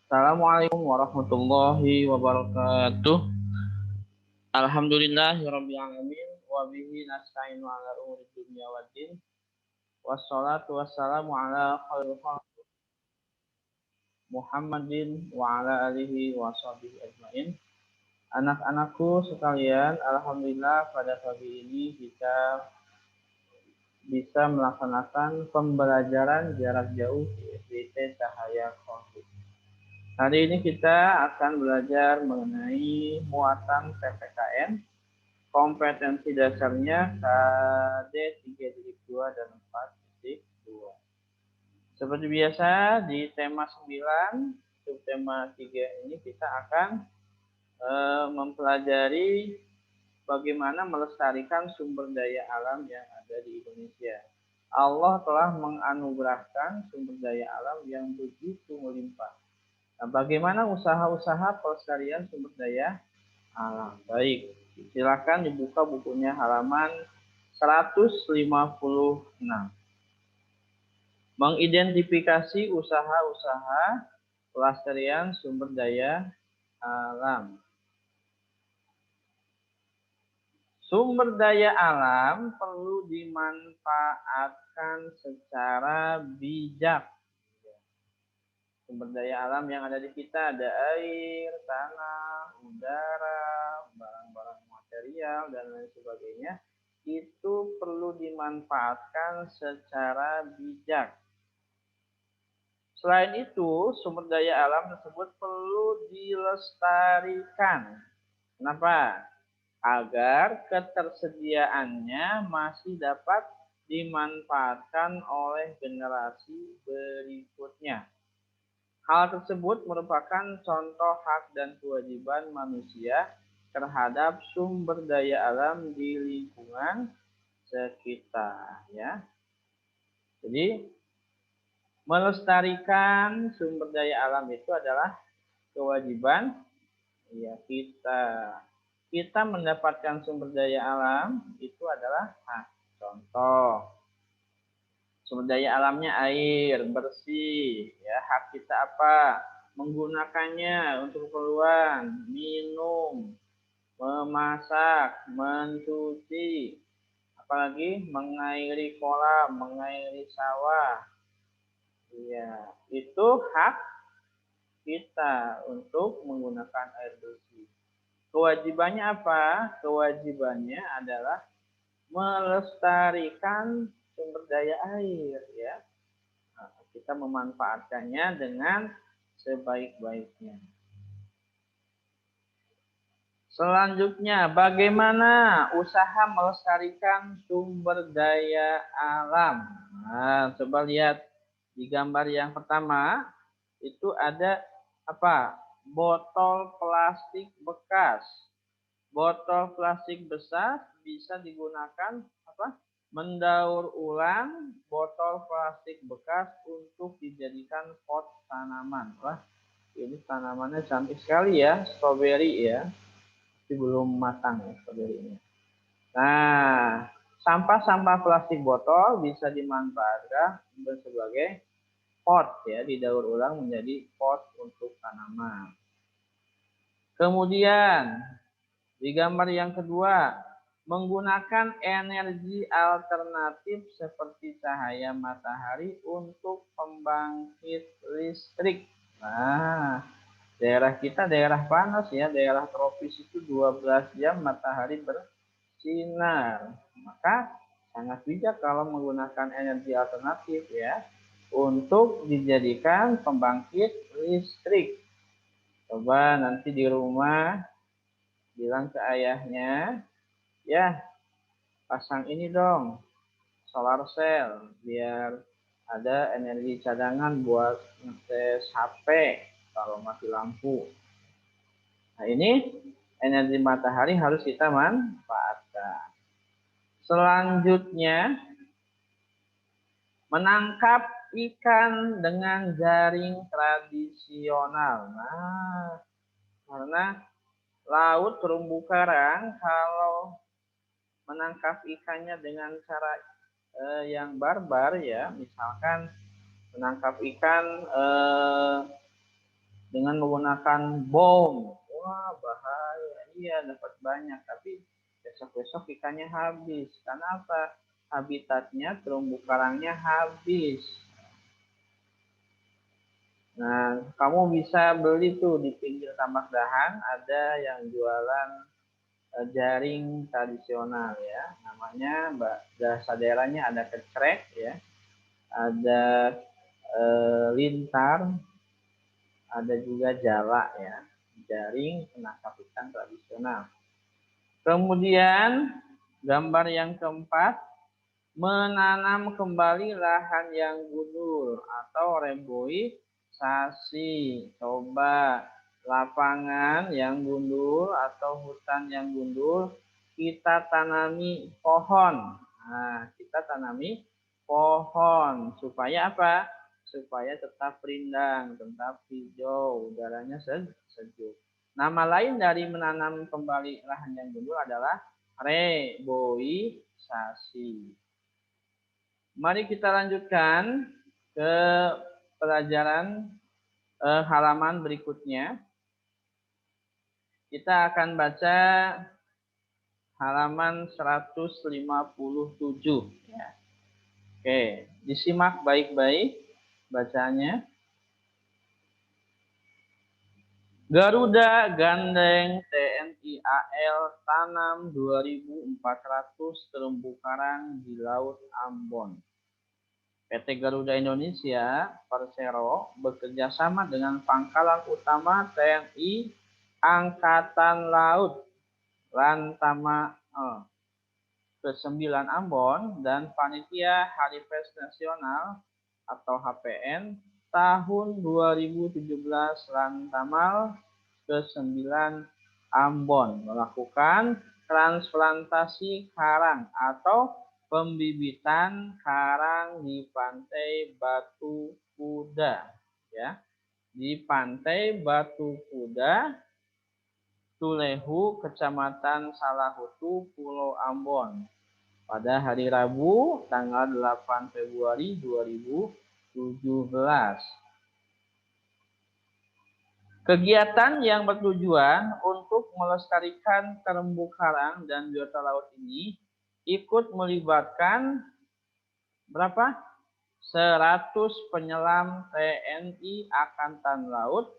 Assalamualaikum warahmatullahi wabarakatuh. Alhamdulillahirabbil alamin wa bihi nasta'inu ala umuri dunya waddin. Wassalatu wassalamu ala khairil khalqi Muhammadin wa ala alihi wa sahbihi ajmain. Anak-anakku sekalian, alhamdulillah pada pagi ini kita bisa melaksanakan pembelajaran jarak jauh di SDT Cahaya Konflik. Hari ini kita akan belajar mengenai muatan PPKN, kompetensi dasarnya KD 3.2 dan 4.2. Seperti biasa di tema 9, subtema 3 ini kita akan mempelajari bagaimana melestarikan sumber daya alam yang ada di Indonesia. Allah telah menganugerahkan sumber daya alam yang begitu melimpah. Nah, bagaimana usaha-usaha pelestarian sumber daya alam? Baik, silakan dibuka bukunya halaman 156. Mengidentifikasi usaha-usaha pelestarian sumber daya alam. Sumber daya alam perlu dimanfaatkan secara bijak. Sumber daya alam yang ada di kita ada air, tanah, udara, barang-barang material, dan lain sebagainya. Itu perlu dimanfaatkan secara bijak. Selain itu, sumber daya alam tersebut perlu dilestarikan. Kenapa? Agar ketersediaannya masih dapat dimanfaatkan oleh generasi berikutnya. Hal tersebut merupakan contoh hak dan kewajiban manusia terhadap sumber daya alam di lingkungan sekitar, ya. Jadi, melestarikan sumber daya alam itu adalah kewajiban ya kita. Kita mendapatkan sumber daya alam itu adalah hak. Contoh, sumber daya alamnya air, bersih. Ya, hak kita apa? Menggunakannya untuk keperluan, minum, memasak, mencuci, apalagi mengairi kolam, mengairi sawah. Ya, itu hak kita untuk menggunakan air bersih. Kewajibannya apa? Kewajibannya adalah melestarikan sumber daya air, ya. Nah, kita memanfaatkannya dengan sebaik-baiknya. Selanjutnya, bagaimana usaha melestarikan sumber daya alam? Nah, coba lihat di gambar yang pertama, itu ada apa? Botol plastik bekas. Botol plastik besar bisa digunakan apa? Mendaur ulang botol plastik bekas untuk dijadikan pot tanaman. Wah, ini tanamannya cantik sekali ya, stroberi ya. Tapi belum matang ya stroberinya. Nah, sampah-sampah plastik botol bisa dimanfaatkan sebagai pot ya, didaur ulang menjadi pot untuk tanaman. Kemudian di gambar yang kedua, menggunakan energi alternatif seperti cahaya matahari untuk pembangkit listrik. Nah, daerah kita daerah panas ya, daerah tropis itu 12 jam matahari bersinar. Maka sangat bijak kalau menggunakan energi alternatif ya, untuk dijadikan pembangkit listrik. Coba nanti di rumah bilang ke ayahnya, ya pasang ini dong, solar cell, biar ada energi cadangan buat ngetes HP kalau mati lampu. Nah, ini energi matahari harus kita manfaatkan. Selanjutnya, menangkap ikan dengan jaring tradisional. Nah, karena laut terumbu karang kalau menangkap ikannya dengan cara yang barbar ya, misalkan menangkap ikan dengan menggunakan bom. Wah, bahaya. Iya, dapat banyak, tapi besok-besok ikannya habis. Karena apa? Habitatnya, terumbu karangnya habis. Nah, kamu bisa beli tuh di pinggir tambak dahan, ada yang jualan jaring tradisional ya. Namanya bahasa daerahnya ada kecrek ya, ada lintar, ada juga jala ya. Jaring penangkap ikan tradisional. Kemudian gambar yang keempat, menanam kembali lahan yang gundul atau reboisasi. Coba lapangan yang gundul atau hutan yang gundul kita tanami pohon. Nah, kita tanami pohon supaya apa? Supaya tetap rindang, tetap hijau, udaranya sejuk. Nama lain dari menanam kembali lahan yang gundul adalah reboisasi. Mari kita lanjutkan ke pelajaran halaman berikutnya. Kita akan baca halaman 157 ya. Oke, disimak baik-baik bacanya. Garuda gandeng TNI AL tanam 2.400 terumbu karang di Laut Ambon. PT Garuda Indonesia Persero bekerja sama dengan Pangkalan Utama TNI Angkatan Laut Lantama ke-9 Ambon dan Panitia Hari Pers Nasional atau HPN tahun 2017 Lantamal ke-9 Ambon melakukan transplantasi karang atau pembibitan karang di Pantai Batu Kuda ya. Di Pantai Batu Kuda Tulehu, Kecamatan Salahutu, Pulau Ambon pada hari Rabu tanggal 8 Februari 2017. Kegiatan yang bertujuan untuk melestarikan terumbu karang dan biota laut ini ikut melibatkan berapa? 100 penyelam TNI Angkatan Laut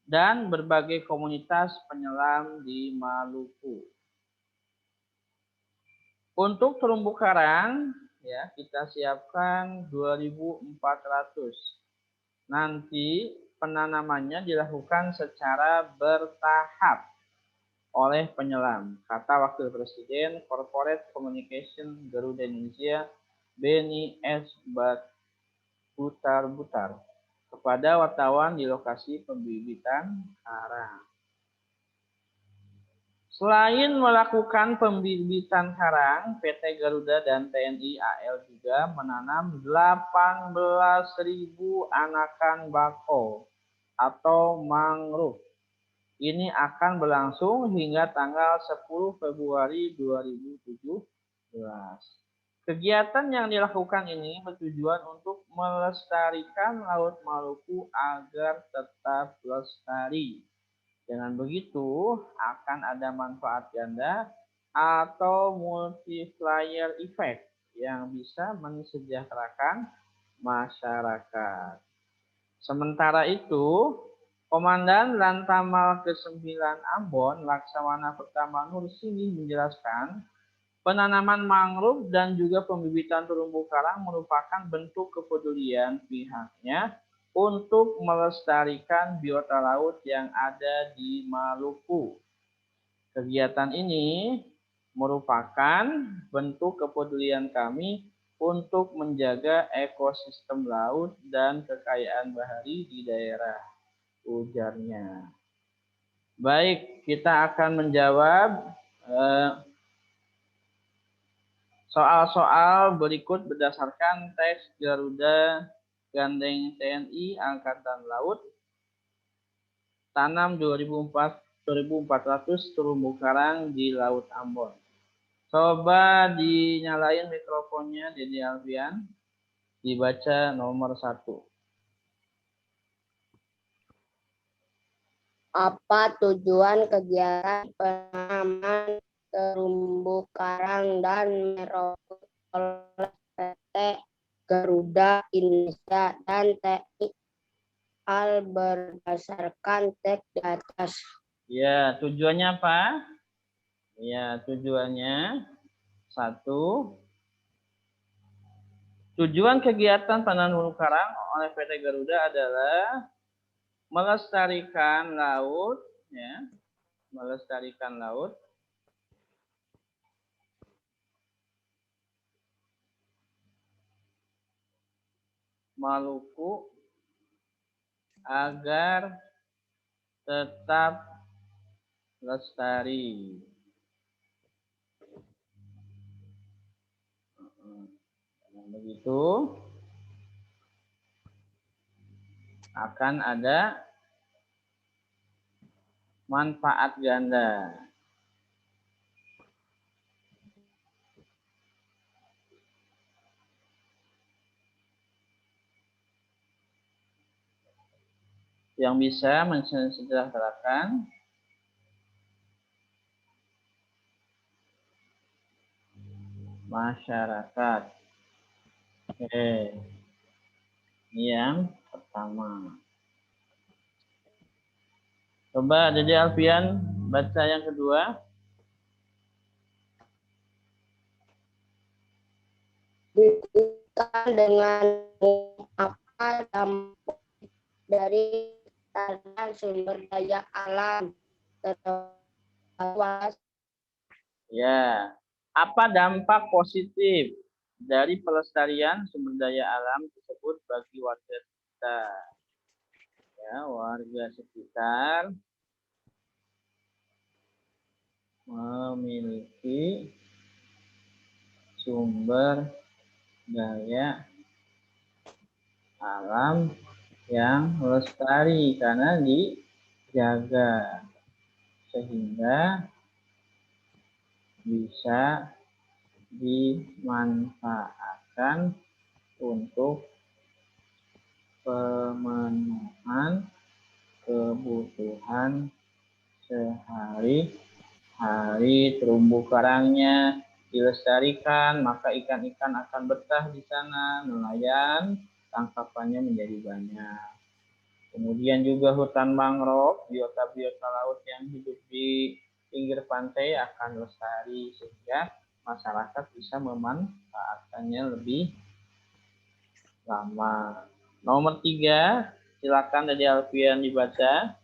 dan berbagai komunitas penyelam di Maluku. Untuk terumbu karang ya kita siapkan 2.400. Nanti penanamannya dilakukan secara bertahap oleh penyelam, kata Wakil Presiden Corporate Communication Garuda Indonesia Beni S. Butar kepada wartawan di lokasi pembibitan karang. Selain melakukan pembibitan karang, PT Garuda dan TNI AL juga menanam 18.000 anakan bakau atau mangrove. Ini akan berlangsung hingga tanggal 10 Februari 2017. Kegiatan yang dilakukan ini bertujuan untuk melestarikan Laut Maluku agar tetap lestari. Dengan begitu, akan ada manfaat ganda atau multiplier effect yang bisa mensejahterakan masyarakat. Sementara itu, Komandan Lantamal ke-9 Ambon, Laksamana Pertama Nursini menjelaskan, penanaman mangrove dan juga pembibitan terumbu karang merupakan bentuk kepedulian pihaknya untuk melestarikan biota laut yang ada di Maluku. Kegiatan ini merupakan bentuk kepedulian kami untuk menjaga ekosistem laut dan kekayaan bahari di daerah, ujarnya. Baik, kita akan menjawab soal-soal berikut berdasarkan teks Garuda Gandeng TNI Angkatan Laut tanam 2.400 terumbu karang di Laut Ambon. Coba dinyalain mikrofonnya Dedi Alfian, dibaca nomor 1. Apa tujuan kegiatan penanaman terumbu karang dan merokok oleh PT Garuda Indonesia dan TNI Al berdasarkan teks di atas? Ya, tujuannya apa? Ya, tujuannya satu, tujuan kegiatan penanaman terumbu karang oleh PT Garuda adalah melestarikan laut, ya, melestarikan laut, Maluku agar tetap lestari. Dengan begitu akan ada manfaat ganda. Yang bisa mensejahterakan masyarakat. Oke, ini yang pertama. Coba Dede Alfian baca yang kedua. Buktikan dengan apa dampak dari tarian sumber daya alam terluas. Ya, apa dampak positif dari pelestarian sumber daya alam tersebut bagi warga sekitar? Ya, warga sekitar memiliki sumber daya alam yang lestari karena dijaga sehingga bisa dimanfaatkan untuk pemenuhan kebutuhan sehari-hari. Terumbu karangnya dilestarikan, maka ikan-ikan akan betah di sana, nelayan tangkapannya menjadi banyak. Kemudian juga hutan mangrove, biota-biota laut yang hidup di pinggir pantai akan lestari sehingga masyarakat bisa memanfaatkannya lebih lama. Nomor 3, silakan Dede Alfian dibaca.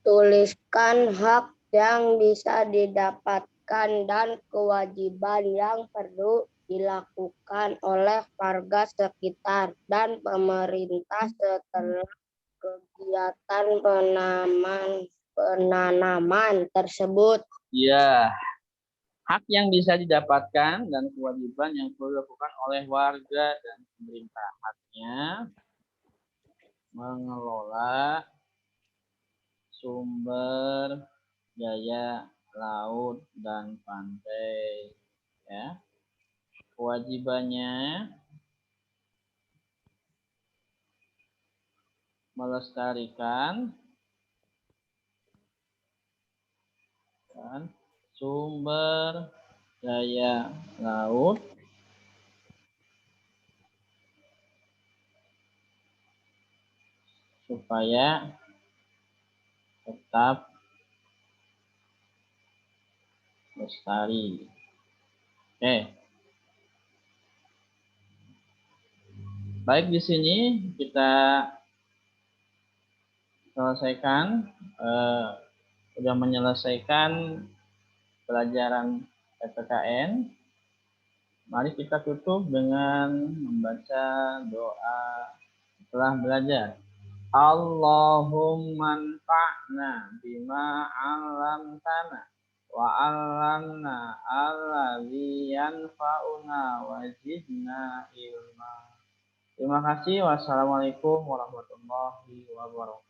Tuliskan hak yang bisa didapatkan dan kewajiban yang perlu dilakukan oleh warga sekitar dan pemerintah setelah kegiatan penanaman tersebut. Ya, hak yang bisa didapatkan dan kewajiban yang perlu dilakukan oleh warga dan pemerintah. Haknya mengelola sumber daya laut dan pantai. Ya, kewajibannya melestarikan dan sumber daya laut supaya tetap lestari. Oke. Baik, di sini kita selesaikan, sudah menyelesaikan pelajaran PPKN. Mari kita tutup dengan membaca doa setelah belajar. Allahumma anfa'na bima 'allamtana wa 'allamna alladzi yanfa'una wa zidna ilma. Terima kasih. Wassalamualaikum warahmatullahi wabarakatuh.